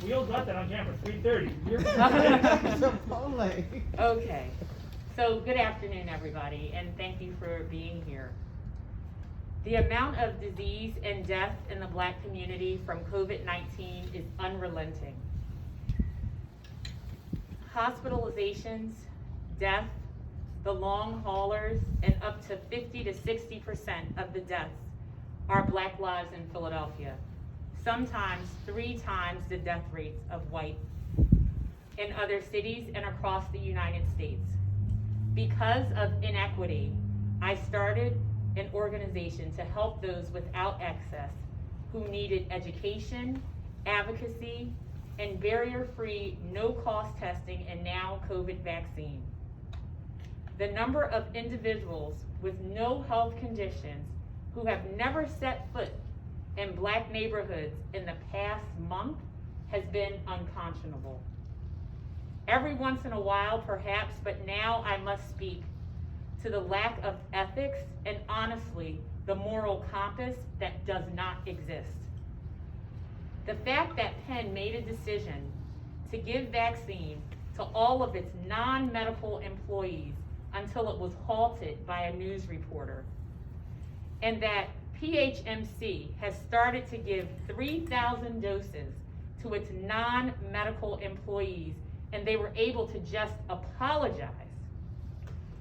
We all got that on camera, 3:30. Chipotle. Okay, so good afternoon, everybody, and thank you for being here. The amount of disease and death in the Black community from COVID-19 is unrelenting. Hospitalizations, death, the long haulers, and up to 50 to 60% of the deaths are Black lives in Philadelphia, sometimes 3 times the death rates of white in other cities and across the United States. Because of inequity, I started an organization to help those without access who needed education, advocacy, and barrier-free, no-cost testing and now COVID vaccine. The number of individuals with no health conditions who have never set foot in Black neighborhoods in the past month has been unconscionable. Every once in a while, perhaps, but now I must speak to the lack of ethics and honestly, the moral compass that does not exist. The fact that Penn made a decision to give vaccine to all of its non-medical employees until it was halted by a news reporter, and that PHMC has started to give 3,000 doses to its non-medical employees, and they were able to just apologize.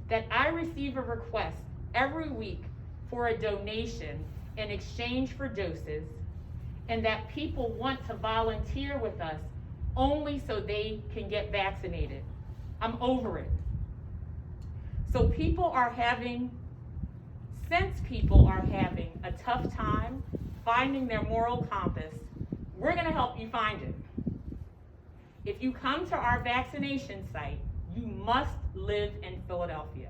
That I receive a request every week for a donation in exchange for doses, and that people want to volunteer with us only so they can get vaccinated. I'm over it. So since people are having a tough time finding their moral compass, we're gonna help you find it. If you come to our vaccination site, you must live in Philadelphia.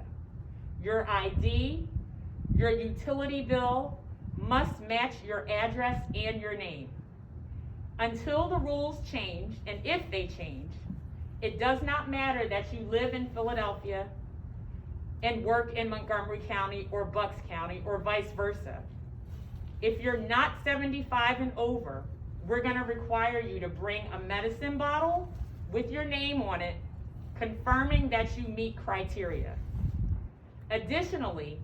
Your ID, your utility bill must match your address and your name. Until the rules change, and if they change, it does not matter that you live in Philadelphia and work in Montgomery County or Bucks County or vice versa. If you're not 75 and over, we're gonna require you to bring a medicine bottle with your name on it, confirming that you meet criteria. Additionally,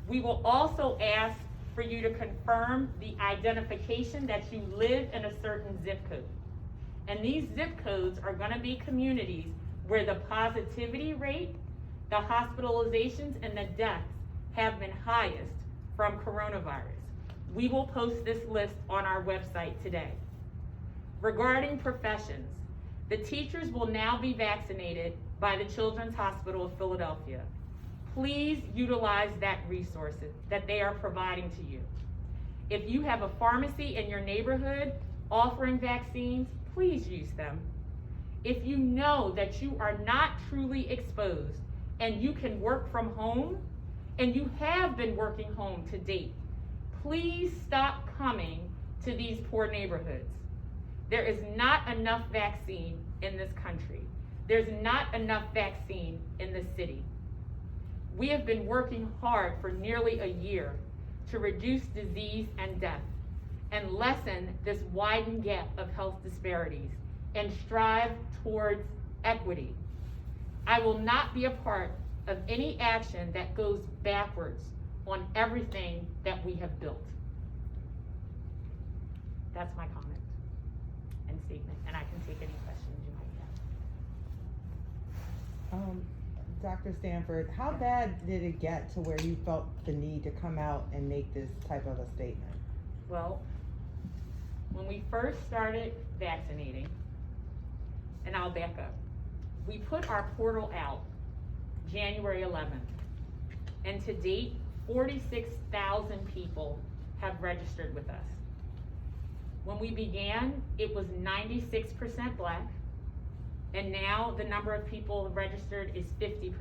we will also ask for you to confirm the identification that you live in a certain zip code. And these zip codes are gonna be communities where the positivity rate, the hospitalizations, and the deaths have been highest from coronavirus. We will post this list on our website today. Regarding professions, the teachers will now be vaccinated by the Children's Hospital of Philadelphia. Please utilize that resources that they are providing to you. If you have a pharmacy in your neighborhood offering vaccines, please use them. If you know that you are not truly exposed and you can work from home, and you have been working home to date, please stop coming to these poor neighborhoods. There is not enough vaccine in this country. There's not enough vaccine in the city. We have been working hard for nearly a year to reduce disease and death and lessen this widened gap of health disparities and strive towards equity. I will not be a part of any action that goes backwards on everything that we have built. That's my comment and statement, and I can take any questions you might have. Dr. Stanford, how bad did it get to where you felt the need to come out and make this type of a statement? Well, when we first started vaccinating, and I'll back up, we put our portal out January 11th, and to date, 46,000 people have registered with us. When we began, it was 96% Black, and now the number of people registered is 50%.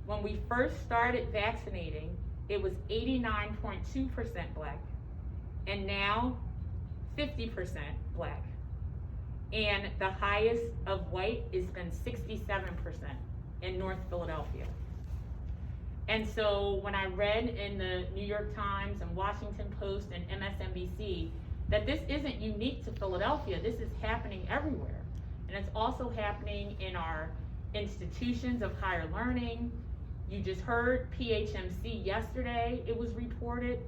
When we first started vaccinating, it was 89.2% Black, and now 50% Black. And the highest of white has been 67% in North Philadelphia. And so when I read in the New York Times and Washington Post and MSNBC that this isn't unique to Philadelphia. This is happening everywhere. And it's also happening in our institutions of higher learning. You just heard PHMC yesterday, it was reported,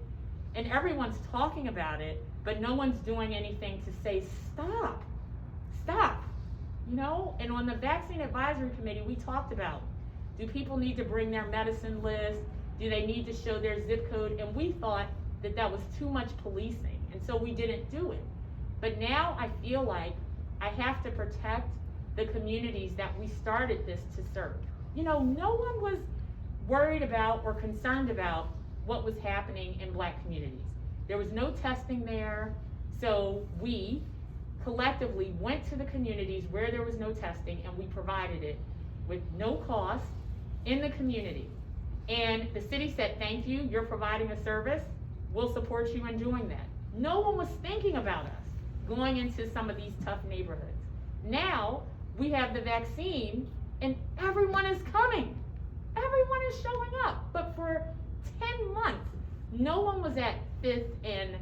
and everyone's talking about it, but no one's doing anything to say, stop, you know? And on the Vaccine Advisory Committee, we talked about, do people need to bring their medicine list? Do they need to show their zip code? And we thought that that was too much policing, and so we didn't do it. But now I feel like I have to protect the communities that we started this to serve. You know, no one was worried about or concerned about what was happening in Black communities. There was no testing there, so we collectively went to the communities where there was no testing, and we provided it with no cost in the community. And the city said, thank you, you're providing a service, we'll support you in doing that. No one was thinking about us going into some of these tough neighborhoods. Now we have the vaccine and everyone is coming. Everyone is showing up. But for 10 months, no one was at 5th and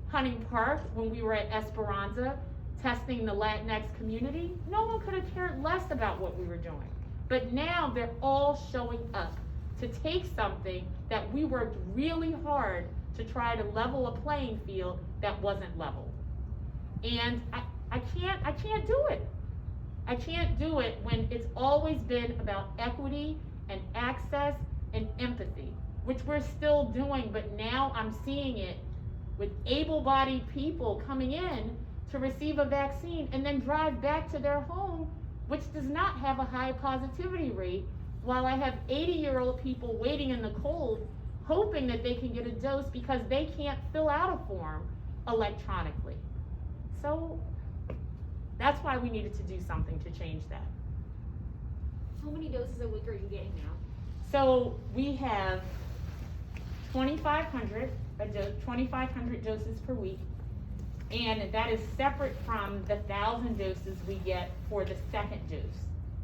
Hunting Park when we were at Esperanza testing the Latinx community. No one could have cared less about what we were doing. But now they're all showing up to take something that we worked really hard to try to level a playing field that wasn't leveled. And I can't do it. I can't do it when it's always been about equity and access and empathy, which we're still doing, but now I'm seeing it with able-bodied people coming in to receive a vaccine and then drive back to their home, which does not have a high positivity rate, while I have 80-year-old people waiting in the cold, hoping that they can get a dose because they can't fill out a form electronically. So that's why we needed to do something to change that. How many doses a week are you getting now? So we have 2,500 doses per week, and that is separate from the 1,000 doses we get for the second dose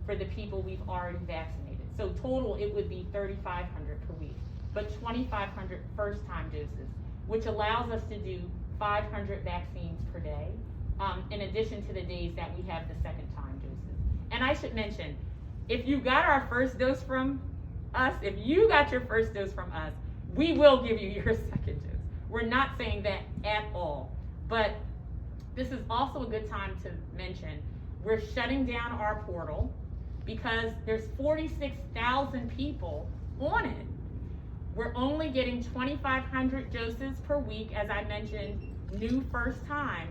for the people we've already vaccinated. So total it would be 3,500 per week, but 2,500 first-time doses, which allows us to do 500 vaccines per day, in addition to the days that we have the second-time doses. And I should mention, if you got our first dose from us, if you got your first dose from us, we will give you your second dose. We're not saying that at all. But this is also a good time to mention, we're shutting down our portal because there's 46,000 people on it. We're only getting 2,500 doses per week, as I mentioned, new first time.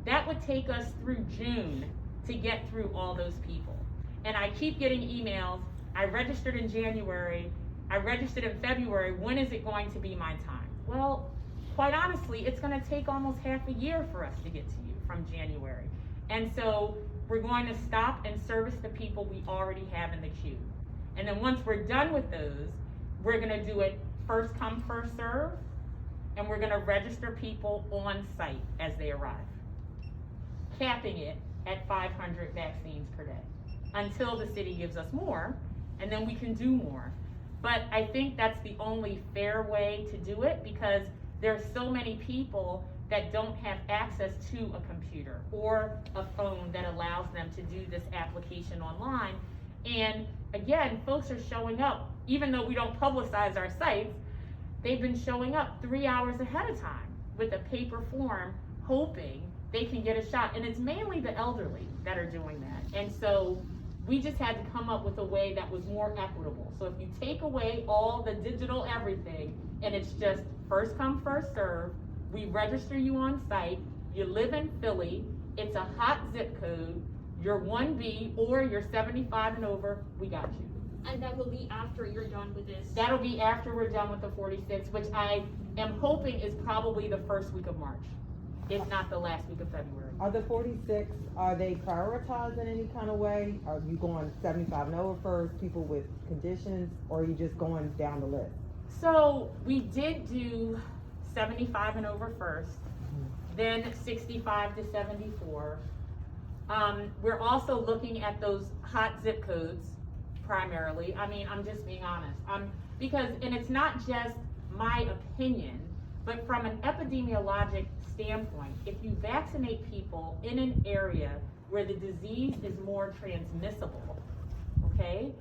That would take us through June to get through all those people. And I keep getting emails, I registered in January, I registered in February, when is it going to be my time? Well, quite honestly, it's gonna take almost half a year for us to get to you from January. And so we're going to stop and service the people we already have in the queue. And then once we're done with those, we're gonna do it first come, first serve, and we're gonna register people on site as they arrive, capping it at 500 vaccines per day until the city gives us more, and then we can do more. But I think that's the only fair way to do it, because there are so many people that don't have access to a computer or a phone that allows them to do this application online. And again, folks are showing up, even though we don't publicize our sites, they've been showing up 3 hours ahead of time with a paper form, hoping they can get a shot. And it's mainly the elderly that are doing that. And so we just had to come up with a way that was more equitable. So if you take away all the digital everything, and it's just first come, first serve, we register you on site, you live in Philly, it's a hot zip code, you're 1B or you're 75 and over, we got you. And that will be after you're done with this? That'll be after we're done with the 46, which I am hoping is probably the first week of March, if not the last week of February. Are the 46, are they prioritized in any kind of way? Are you going 75 and over first, people with conditions, or are you just going down the list? So we did do 75 and over first, then 65 to 74. We're also looking at those hot zip codes primarily. I mean, I'm just being honest. Because, and it's not just my opinion, But from an epidemiologic standpoint, if you vaccinate people in an area where the disease is more transmissible, okay,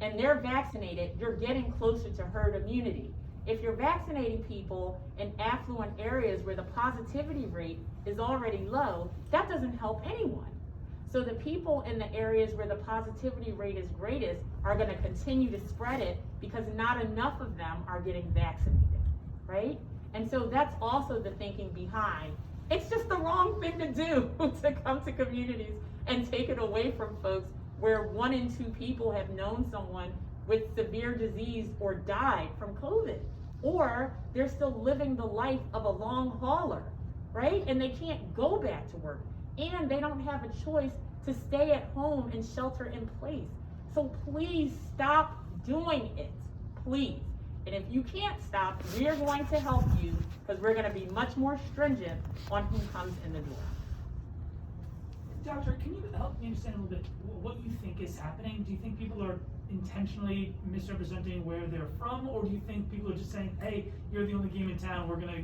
and they're vaccinated, you're getting closer to herd immunity. If you're vaccinating people in affluent areas where the positivity rate is already low, that doesn't help anyone. So the people in the areas where the positivity rate is greatest are going to continue to spread it because not enough of them are getting vaccinated, right? And so that's also the thinking behind. It's just the wrong thing to do to come to communities and take it away from folks where 1 in 2 people have known someone with severe disease or died from COVID, or they're still living the life of a long hauler, right? And they can't go back to work, and they don't have a choice to stay at home and shelter in place. So please stop doing it, please. And if you can't stop, we are going to help you because we're going to be much more stringent on who comes in the door. Doctor, can you help me understand a little bit what you think is happening? Do you think people are intentionally misrepresenting where they're from, or do you think people are just saying, hey, you're the only game in town, we're gonna,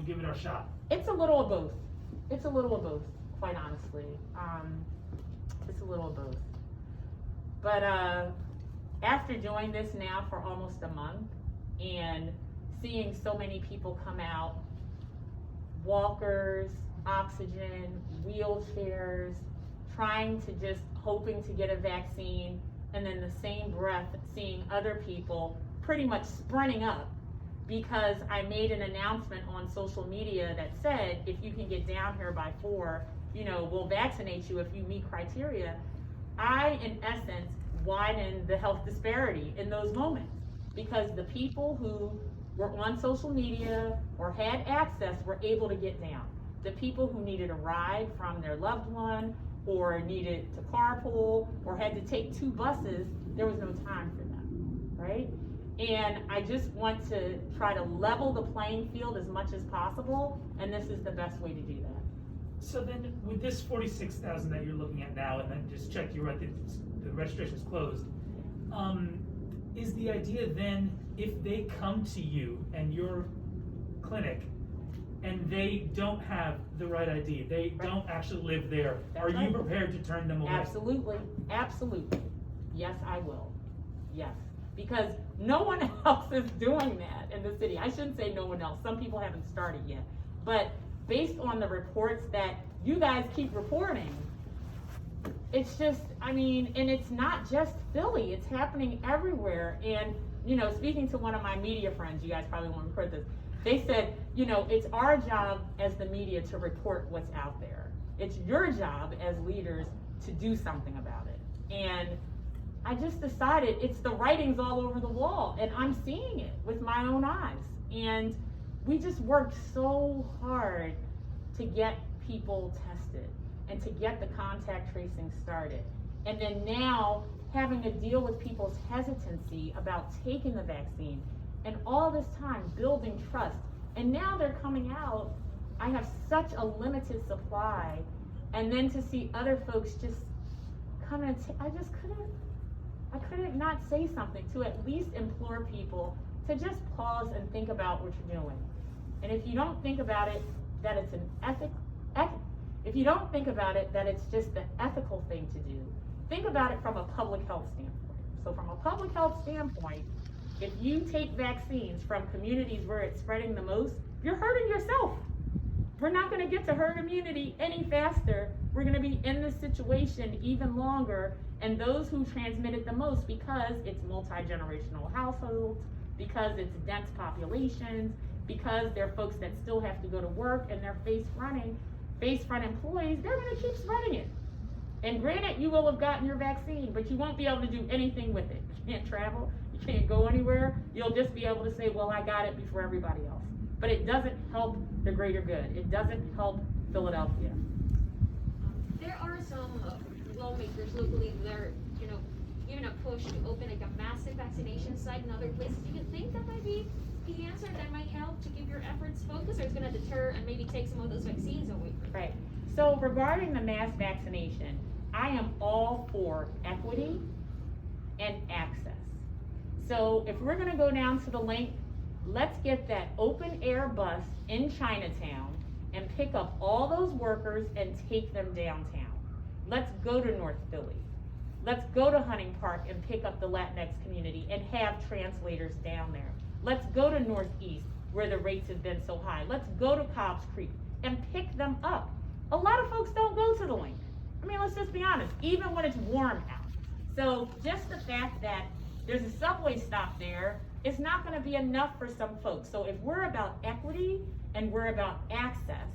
give it our shot? It's a little of both. It's a little of both, quite honestly. It's a little of both. But after doing this now for almost a month and seeing so many people come out, walkers, oxygen, wheelchairs, trying to just hoping to get a vaccine, and then the same breath seeing other people pretty much sprinting up because I made an announcement on social media that said, if you can get down here by 4, we'll vaccinate you if you meet criteria. I, in essence, widened the health disparity in those moments because the people who were on social media or had access were able to get down. The people who needed a ride from their loved one or needed to carpool or had to take 2 buses, there was no time for them, right? And I just want to try to level the playing field as much as possible, and this is the best way to do that. So then, with this 46,000 that you're looking at now, and then just check, you're right, the registration's closed, is the idea then, if they come to you and your clinic, and they don't have the right ID, they don't actually live there, are you prepared to turn them away? Absolutely, absolutely. Yes, I will. Yes, because no one else is doing that in the city. I shouldn't say no one else. Some people haven't started yet. But based on the reports that you guys keep reporting, it's just, and it's not just Philly, it's happening everywhere. And, speaking to one of my media friends, you guys probably won't record this, they said, it's our job as the media to report what's out there. It's your job as leaders to do something about it. And I just decided it's the writing's all over the wall, and I'm seeing it with my own eyes. And we just worked so hard to get people tested and to get the contact tracing started. And then now having to deal with people's hesitancy about taking the vaccine, and all this time building trust. And now they're coming out, I have such a limited supply, and then to see other folks just come and I couldn't not say something to at least implore people to just pause and think about what you're doing. And if you don't think about it, that it's if you don't think about it, that it's just the ethical thing to do, think about it from a public health standpoint. So from a public health standpoint, if you take vaccines from communities where it's spreading the most, you're hurting yourself. We're not going to get to herd immunity any faster. We're going to be in this situation even longer. And those who transmit it the most, because it's multi-generational households, because it's dense populations, because they're folks that still have to go to work and they're face front employees, they're going to keep spreading it. And granted, you will have gotten your vaccine, but you won't be able to do anything with it. You can't travel. You can't go anywhere. You'll just be able to say, well, I got it before everybody else. But it doesn't help the greater good. It doesn't help Philadelphia. There are some lawmakers locally that are, giving a push to open like a massive vaccination site in other places. Do you think that might be the answer that might help to keep your efforts focused, or it's going to deter and maybe take some of those vaccines away? Right. So regarding the mass vaccination, I am all for equity and access. So if we're going to go down to the length let's get that open air bus in Chinatown and pick up all those workers and take them downtown. Let's go to North Philly. Let's go to Hunting Park and pick up the Latinx community and have translators down there. Let's go to Northeast where the rates have been so high. Let's go to Cobb's Creek and pick them up. A lot of folks don't go to the link. I mean, let's just be honest, even when it's warm out. So just the fact that there's a subway stop there is not gonna be enough for some folks. So if we're about equity and we're about access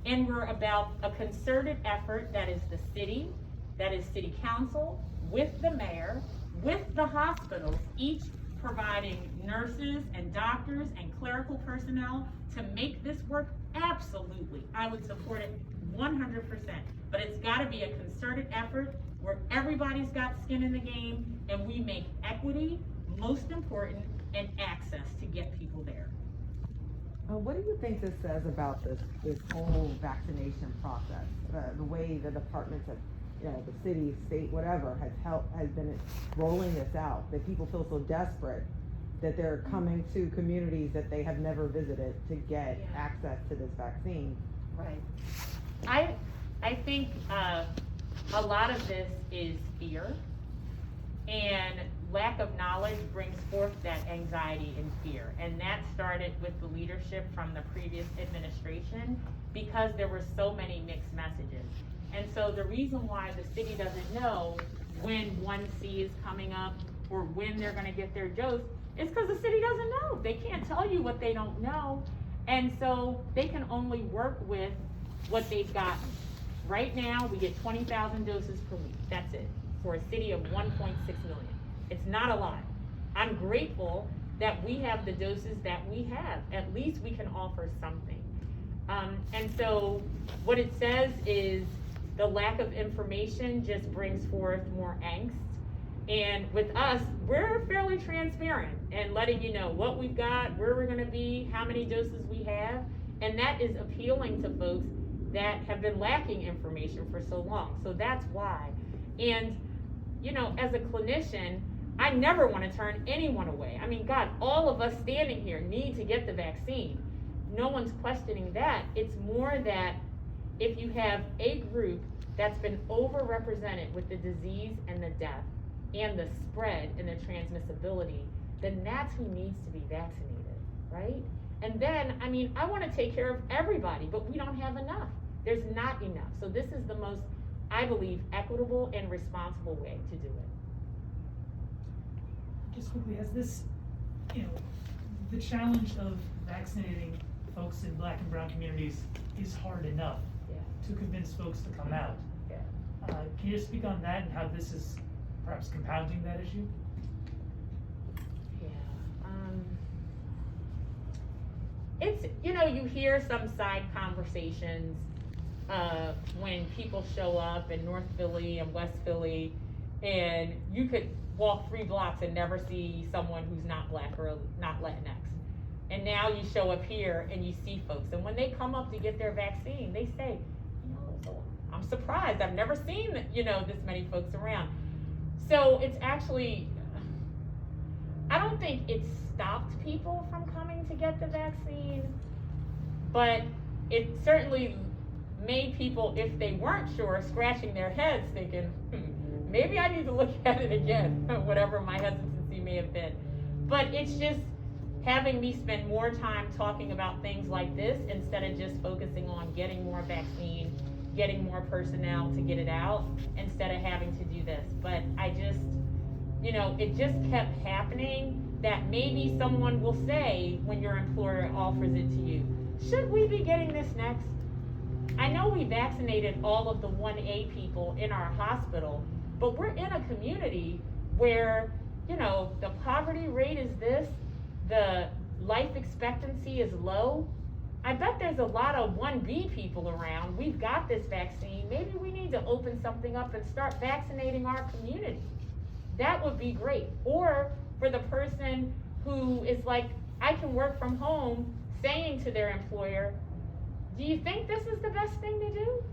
and we're about a concerted effort that is the city, that is city council, with the mayor, with the hospitals, each providing nurses and doctors and clerical personnel to make this work, absolutely, I would support it 100%. But it's gotta be a concerted effort where everybody's got skin in the game and we make equity most important and access to get people there. What do you think this says about this whole vaccination process? The way the departments have, the city, state, whatever, has been rolling this out, that people feel so desperate that they're coming to communities that they have never visited to get access to this vaccine. Right. I think a lot of this is fear, and lack of knowledge brings forth that anxiety and fear. And that started with the leadership from the previous administration because there were so many mixed messages. And so the reason why the city doesn't know when 1C is coming up or when they're gonna get their dose is because the city doesn't know. They can't tell you what they don't know. And so they can only work with what they've gotten. Right now, we get 20,000 doses per week. That's it, for a city of 1.6 million. It's not a lot. I'm grateful that we have the doses that we have. At least we can offer something. And so what it says is the lack of information just brings forth more angst. And with us, we're fairly transparent and letting you know what we've got, where we're gonna be, how many doses we have. And that is appealing to folks that have been lacking information for so long. So that's why. And, as a clinician, I never want to turn anyone away. I mean, God, all of us standing here need to get the vaccine. No one's questioning that. It's more that if you have a group that's been overrepresented with the disease and the death and the spread and the transmissibility, then that's who needs to be vaccinated, right? And then, I want to take care of everybody, but we don't have enough. There's not enough. So this is the most, I believe, equitable and responsible way to do it. Just quickly, has this, the challenge of vaccinating folks in Black and brown communities is hard enough to convince folks to come out. Can you just speak on that and how this is perhaps compounding that issue? It's, you hear some side conversations when people show up in North Philly and West Philly, and you could walk 3 blocks and never see someone who's not Black or not Latinx. And now you show up here and you see folks, and when they come up to get their vaccine, they say, I'm surprised, I've never seen, this many folks around. So it's actually, I don't think it stopped people from coming to get the vaccine, but it certainly made people, if they weren't sure, scratching their heads thinking, maybe I need to look at it again, whatever my hesitancy may have been. But it's just having me spend more time talking about things like this instead of just focusing on getting more vaccine, getting more personnel to get it out, instead of having to do this. But I just, it just kept happening that maybe someone will say when your employer offers it to you, should we be getting this next? I know we vaccinated all of the 1A people in our hospital, but we're in a community where, the poverty rate is this, the life expectancy is low. I bet there's a lot of 1B people around. We've got this vaccine. Maybe we need to open something up and start vaccinating our community. That would be great. Or for the person who is like, I can work from home, saying to their employer, do you think this is the best thing to do?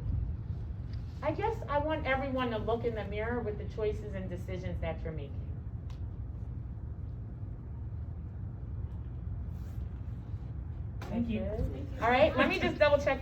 I guess I want everyone to look in the mirror with the choices and decisions that you're making. Thank you. All right, let me just double check